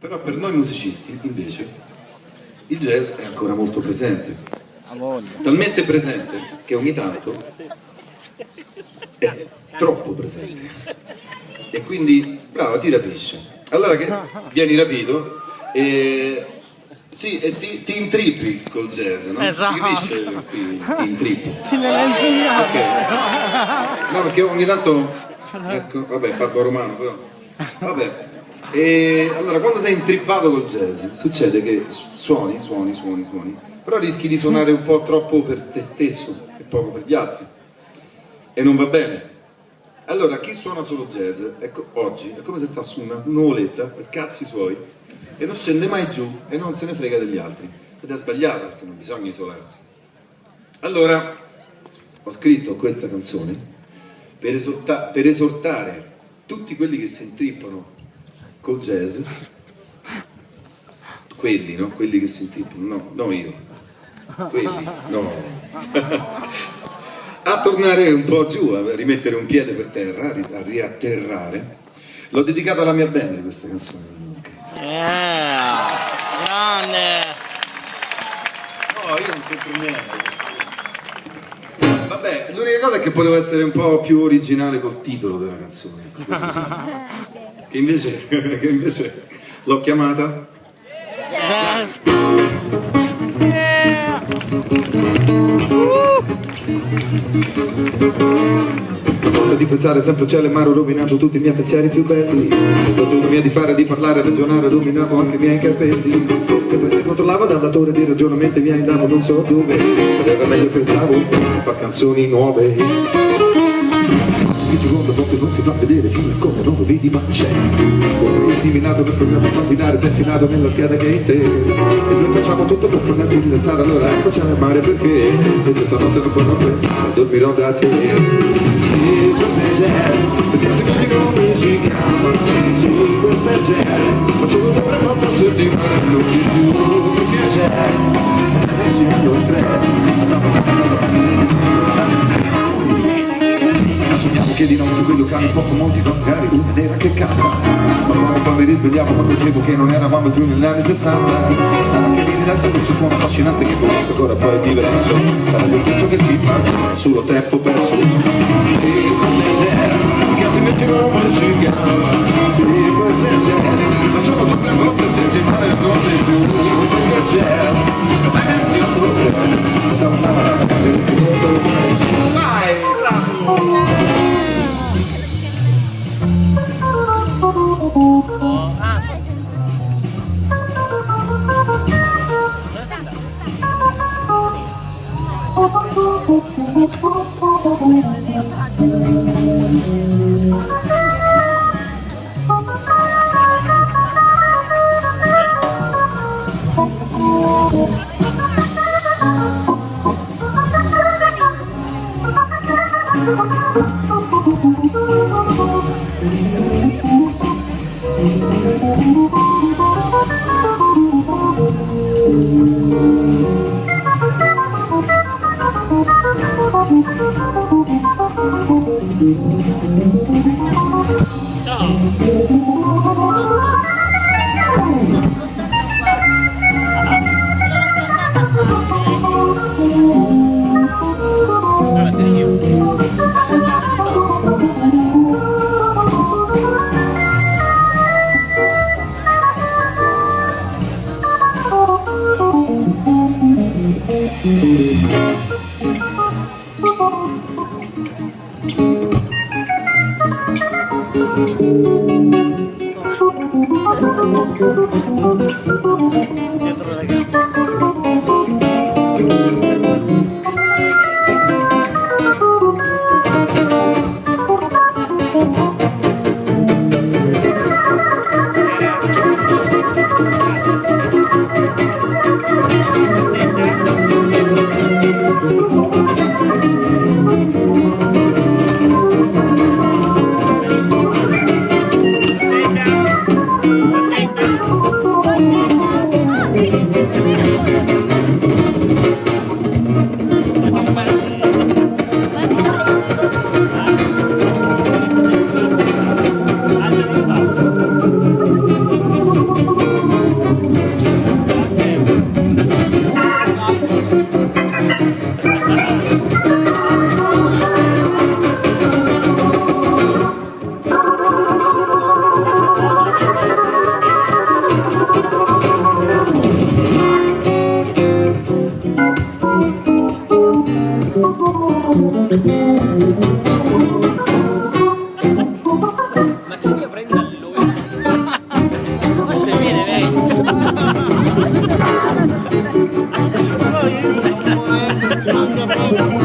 Però per noi musicisti, invece, il jazz è ancora molto presente. Talmente presente che ogni tanto è troppo presente. E quindi, brava, ti rapisce. Allora che vieni rapito e... Sì, e ti intrippi col jazz, no? Esatto. Ti capisce? Ti intrippi. Ti l'hai insegnato. Okay. No, perché ogni tanto... Ecco, vabbè, parlo romano, però... Vabbè. E allora, quando sei intrippato col jazz, succede che suoni, però rischi di suonare un po' troppo per te stesso e poco per gli altri. E non va bene. Allora, chi suona solo jazz, ecco, oggi, è come se sta su una nuvoletta, per cazzi suoi, e non scende mai giù e non se ne frega degli altri. Ed è sbagliato, perché non bisogna isolarsi. Allora, ho scritto questa canzone per esortare tutti quelli che si intrippano col jazz, quelli, no? Quelli che si intrippano, no io, quelli, no, a tornare un po' giù, a rimettere un piede per terra, a riatterrare. L'ho dedicata alla mia band questa canzone. Grande! No, io non c'entro niente. Vabbè, l'unica cosa è che potevo essere un po' più originale col titolo della canzone. Che invece l'ho chiamata Jazz! a volta di pensare sempre cielo e mare, ho rovinato tutti i miei pensieri più belli. L'autonomia di fare, di parlare, ragionare, ho rovinato anche i miei capelli. E poi controllavo dal datore di ragionamenti miei, andavo non so dove. Ed era meglio pensavo, far canzoni nuove. Il secondo volte non si fa vedere, si nasconde, non lo vedi ma c'è. È assimilato per programma basilare, si è infilato nella scheda che è in te. E noi facciamo tutto per poterti rilassare, allora eccoci al mare perché questa stanotte non potrò pensare, dormirò da te. Sì, questo è jazz, vediamo come si chiama. Sì, questo è jazz, ma solo per una volta a settimana, non di più, perché è jazz, nessuno stress. Sogniamo che di notte quei locali un po' famosi, magari una nera che canta. Ma poi mi risvegliamo quando dicevo che non eravamo più negli anni 60. Sarà che mi rilassa questo suono affascinante che comunque ancora poi è diverso. Sarà il tutto che si faccia, solo tempo perso. Sì, questo è jazz, che altrimenti non si chiama. Sì, questo è jazz, ma solo 2 o 3 volte a settimana e non di più. Questo è jazz, ragazzi non lo stress. Vai! Dietro la gamba. Thank you.